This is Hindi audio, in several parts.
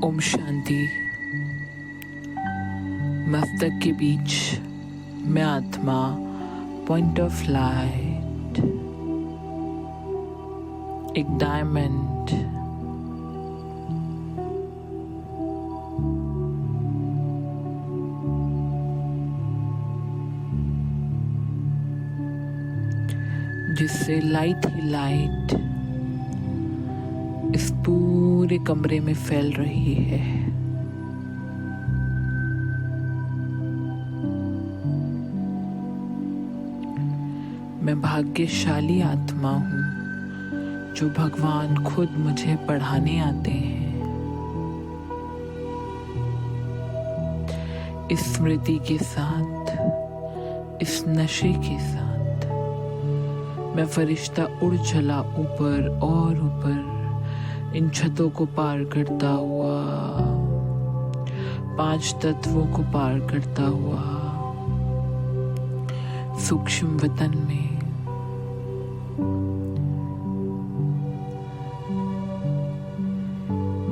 ओम शांति। मस्तक के बीच मैं आत्मा, पॉइंट ऑफ लाइट, एक डायमंड, जिससे लाइट ही लाइट इस पूरे कमरे में फैल रही है। मैं भाग्यशाली आत्मा हूँ जो भगवान खुद मुझे पढ़ाने आते हैं। इस स्मृति के साथ, इस नशे के साथ मैं फरिश्ता उड़ चला ऊपर और ऊपर, इन छतों को पार करता हुआ, 5 तत्वों को पार करता हुआ, सूक्ष्म वतन में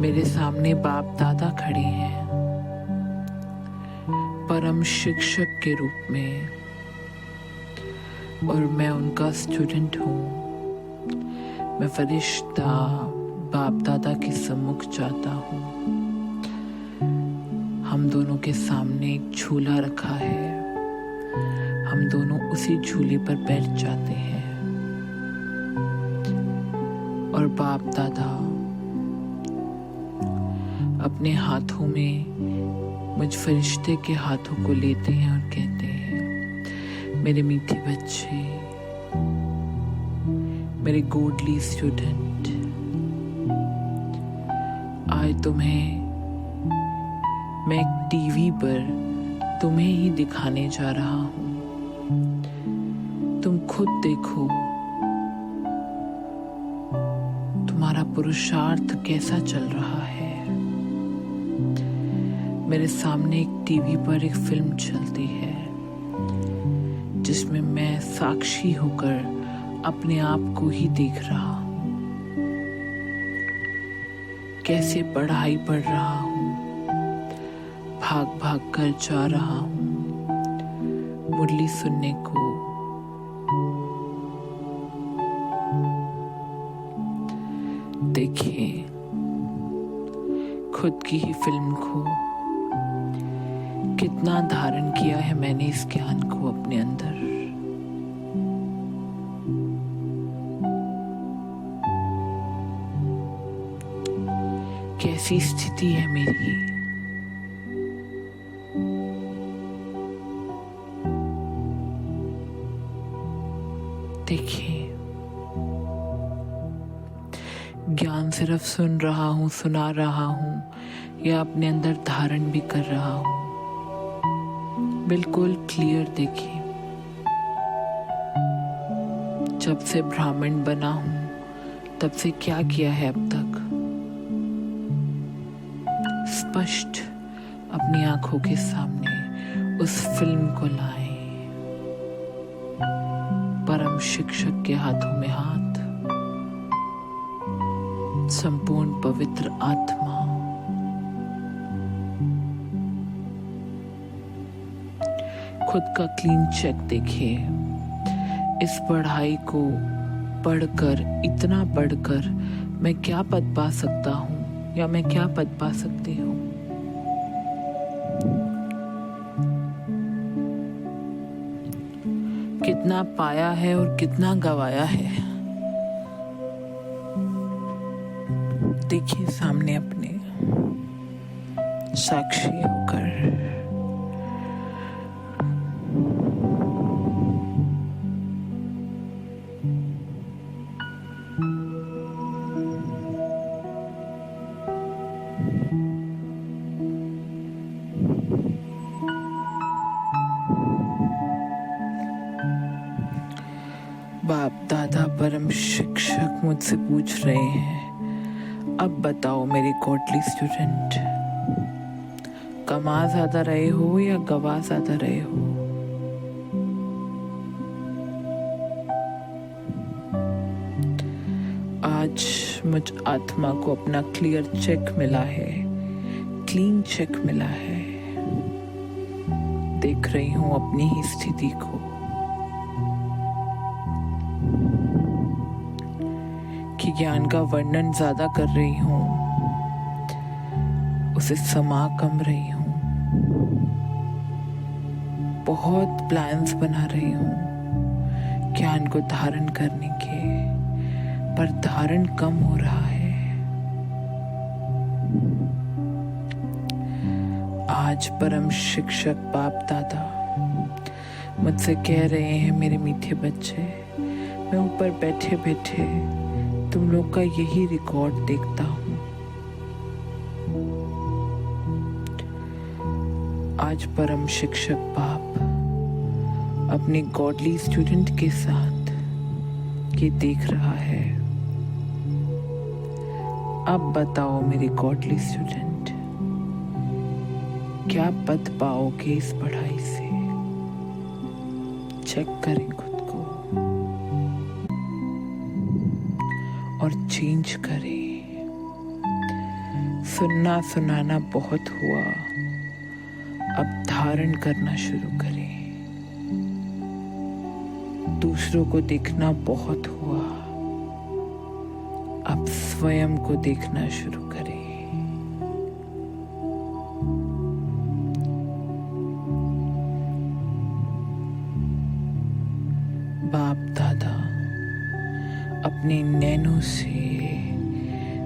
मेरे सामने बाप दादा खड़े हैं, परम शिक्षक के रूप में, और मैं उनका स्टूडेंट हूँ। मैं फरिश्ता बाप दादा के सम्मुख जाता हूँ। हम दोनों के सामने एक झूला रखा है, हम दोनों उसी झूले पर बैठ जाते हैं और बाप दादा अपने हाथों में मुझ फरिश्ते के हाथों को लेते हैं और कहते हैं, मेरे मीठे बच्चे, मेरे गोडली स्टूडेंट, आज तुम्हें मैं एक टीवी पर तुम्हें ही दिखाने जा रहा हूँ। तुम खुद देखो तुम्हारा पुरुषार्थ कैसा चल रहा है। मेरे सामने एक टीवी पर एक फिल्म चलती है जिसमें मैं साक्षी होकर अपने आप को ही देख रहा हूँ। कैसे पढ़ाई पढ़ रहा हूँ, भाग भाग कर जा रहा हूँ मुरली सुनने को। देखिए खुद की ही फिल्म को, कितना धारण किया है मैंने इस ज्ञान को अपने अंदर। कैसी स्थिति है मेरी। देखिए, ज्ञान सिर्फ सुन रहा हूँ, सुना रहा हूँ या अपने अंदर धारण भी कर रहा हूँ। बिल्कुल क्लियर देखिए, जब से ब्राह्मण बना हूँ तब से क्या किया है अब तक, स्पष्ट अपनी आंखों के सामने उस फिल्म को लाएं। परम शिक्षक के हाथों में हाथ, संपूर्ण पवित्र आत्मा, खुद का क्लीन चेक देखिए। इस पढ़ाई को पढ़कर, इतना पढ़कर मैं क्या पद पा सकता हूँ या मैं क्या पद पा सकती हूँ। कितना पाया है और कितना गवाया है। देखिए सामने अपने, साक्षी होकर। बाप दादा परम शिक्षक मुझसे पूछ रहे हैं, अब बताओ मेरे गॉडली स्टूडेंट, कमा ज्यादा रहे हो या गवा ज्यादा रहे हो। आज मुझ आत्मा को अपना क्लियर चेक मिला है क्लीन चेक मिला है। देख रही हूं अपनी ही स्थिति को कि ज्ञान का वर्णन ज्यादा कर रही हूं, उसे समा कम रही हूं। बहुत प्लान्स बना रही हूं ज्ञान को धारण करने के, पर धारण कम हो रहा है। आज परम शिक्षक बाप दादा मुझसे कह रहे हैं, मेरे मीठे बच्चे, मैं ऊपर बैठे बैठे तुम लोग का यही रिकॉर्ड देखता हूं। आज परम शिक्षक बाप अपने गॉडली स्टूडेंट के साथ ये देख रहा है। अब बताओ मेरे गॉडली स्टूडेंट, क्या पद पाओगे इस पढ़ाई से? चेक करें खुद को और चेंज करें। सुनना सुनाना बहुत हुआ, अब धारण करना शुरू करें। दूसरों को देखना बहुत हुआ, अब स्वयं को देखना शुरू करें। बाप दादा अपने नैनों से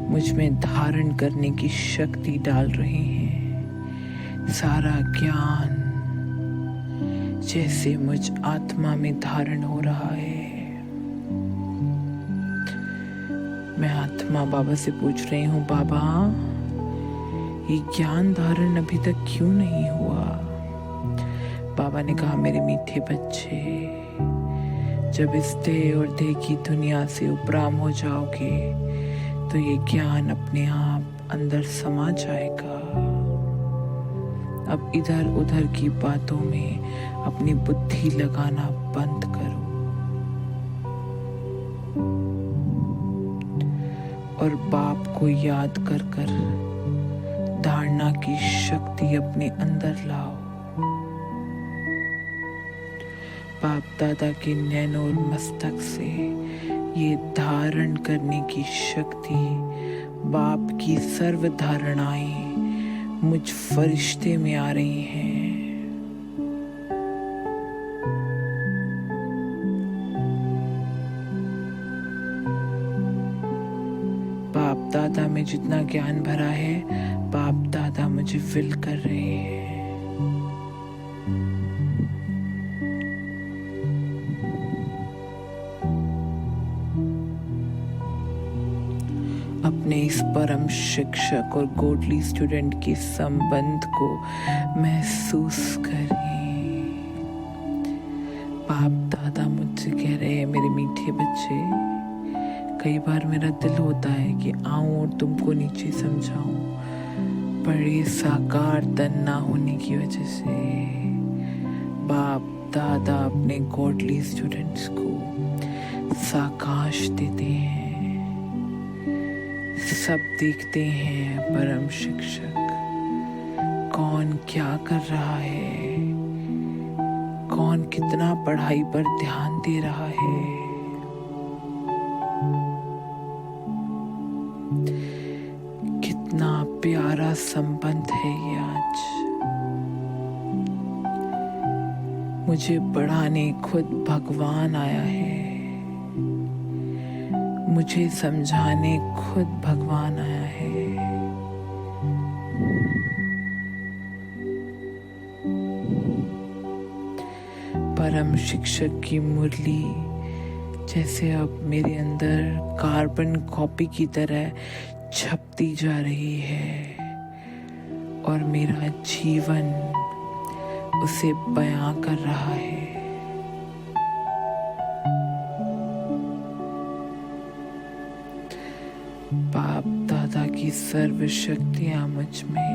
मुझ में धारण करने की शक्ति डाल रहे हैं। सारा ज्ञान जैसे मुझ आत्मा में धारण हो रहा है। मैं आत्मा बाबा से पूछ रही हूँ, बाबा ये ज्ञान धारण अभी तक क्यों नहीं हुआ? बाबा ने कहा, मेरे मीठे बच्चे, जब इस देह और देह की दुनिया से उपराम हो जाओगे तो ये ज्ञान अपने आप अंदर समा जाएगा। अब इधर उधर की बातों में अपनी बुद्धि लगाना बंद करो और बाप को याद कर कर धारणा की शक्ति अपने अंदर लाओ। बाप दादा के नैनों और मस्तक से ये धारण करने की शक्ति, बाप की सर्व धारणाएं मुझ फरिश्ते में आ रही हैं। बाप दादा में जितना ज्ञान भरा है, बाप दादा मुझे फिल कर रहे हैं। अपने इस परम शिक्षक और गॉडली स्टूडेंट के संबंध को महसूस करें। बाप दादा मुझसे कह रहे हैं, मेरे मीठे बच्चे, कई बार मेरा दिल होता है कि आऊं और तुमको नीचे समझाऊं, पर ये साकार तन ना होने की वजह से बाप दादा अपने गॉडली स्टूडेंट्स को साकाश देते हैं। सब देखते हैं परम शिक्षक कौन क्या कर रहा है, कौन कितना पढ़ाई पर ध्यान दे रहा है। कितना प्यारा संबंध है ये आज। मुझे पढ़ाने खुद भगवान आया है, मुझे समझाने खुद भगवान आया है। परम शिक्षक की मुरली जैसे अब मेरे अंदर कार्बन कॉपी की तरह छपती जा रही है और मेरा जीवन उसे बयां कर रहा है। बाप दादा की सर्व शक्तियां मुझ में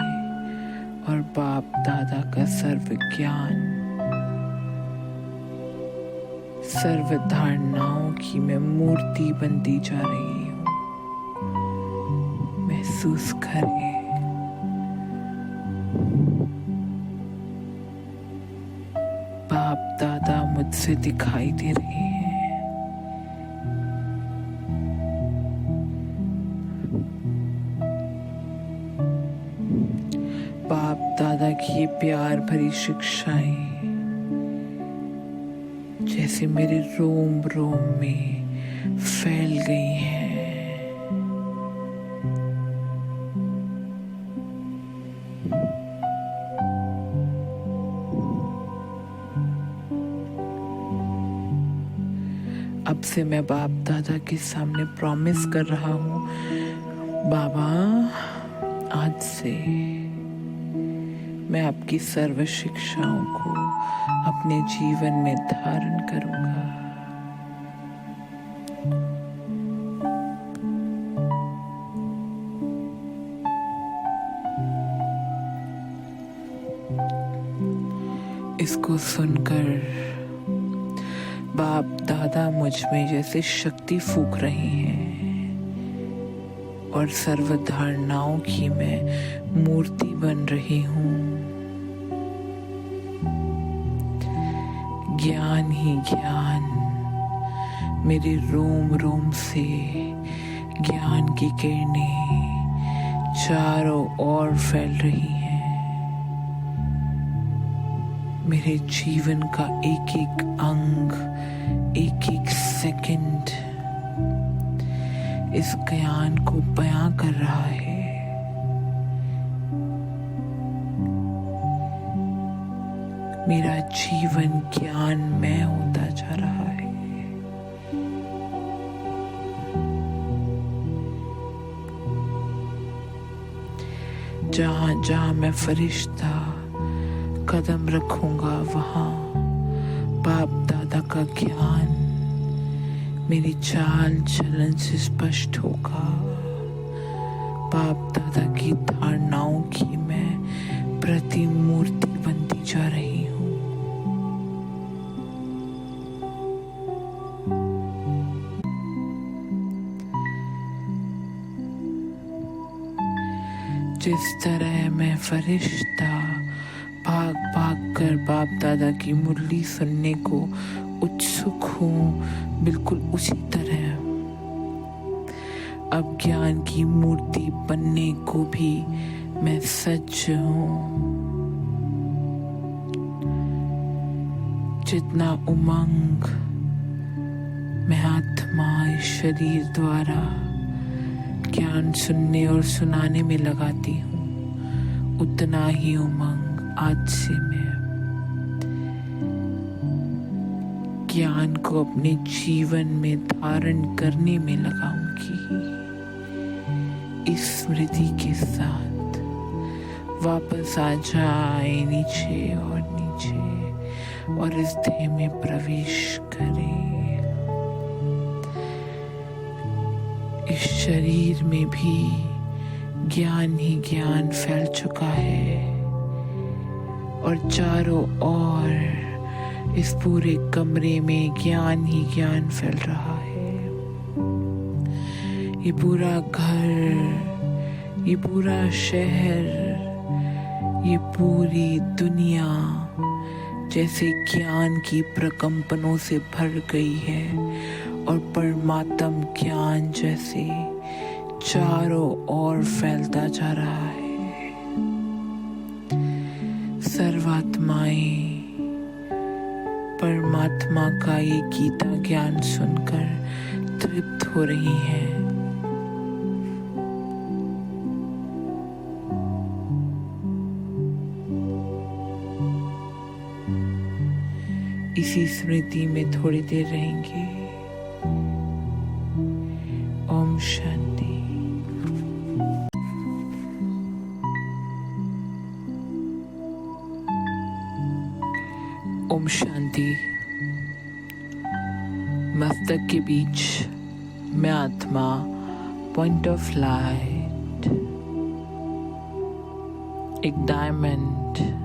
और बाप दादा का सर्व ज्ञान, सर्व धारणाओं की मैं मूर्ति बनती जा रही हूँ। महसूस करें से दिखाई दे रही हैं। बाप दादा की ये प्यार भरी शिक्षाएं जैसे मेरे रोम रोम में फैल गई हैं। अब से मैं बाप दादा के सामने प्रॉमिस कर रहा हूँ, बाबा आज से मैं आपकी सर्व शिक्षाओं को अपने जीवन में धारण करूंगा। इसको सुनकर बाप दादा मुझ में जैसे शक्ति फूंक रहे हैं और सर्व धारणाओं की मैं मूर्ति बन रही हूँ। ज्ञान ही ज्ञान मेरे रोम रोम से ज्ञान की किरणें चारों ओर फैल रही हैं। मेरे जीवन का एक एक अंग, एक एक सेकंड इस ज्ञान को बयां कर रहा है। मेरा जीवन ज्ञानमय होता जा रहा है। जहां जहां मैं फरिश्ता कदम रखूंगा वहां बाप दादा का ज्ञान मेरी चाल चलन से स्पष्ट होगा। बाप दादा की धारणाओं की मैं प्रतिमूर्ति बनती जा रही हूँ। जिस तरह मैं फरिश्ता भाग भाग कर बाप दादा की मुरली सुनने को उत्सुक हूँ, बिल्कुल उसी तरह अब ज्ञान की मूर्ति बनने को भी मैं सज्ज हूँ। जितना उमंग मैं आत्मा इस शरीर द्वारा ज्ञान सुनने और सुनाने में लगाती हूँ, उतना ही उमंग आज से मैं ज्ञान को अपने जीवन में धारण करने में लगाऊंगी। इस स्मृति के साथ वापस आ जाए नीचे और नीचे और इस देह में प्रवेश करें। इस शरीर में भी ज्ञान ही ज्ञान फैल चुका है और चारों ओर इस पूरे कमरे में ज्ञान ही ज्ञान फैल रहा है। ये पूरा घर, ये पूरा शहर, ये पूरी दुनिया जैसे ज्ञान की प्रकंपनों से भर गई है और परमात्म ज्ञान जैसे चारों ओर फैलता जा रहा है। सर्वात्माएं परमात्मा का ये गीता ज्ञान सुनकर तृप्त हो रही हैं। इसी स्मृति में थोड़ी देर रहेंगे। ओम शांति। ओम शांति। मस्तक के बीच मैं आत्मा, पॉइंट ऑफ लाइट, एक डायमंड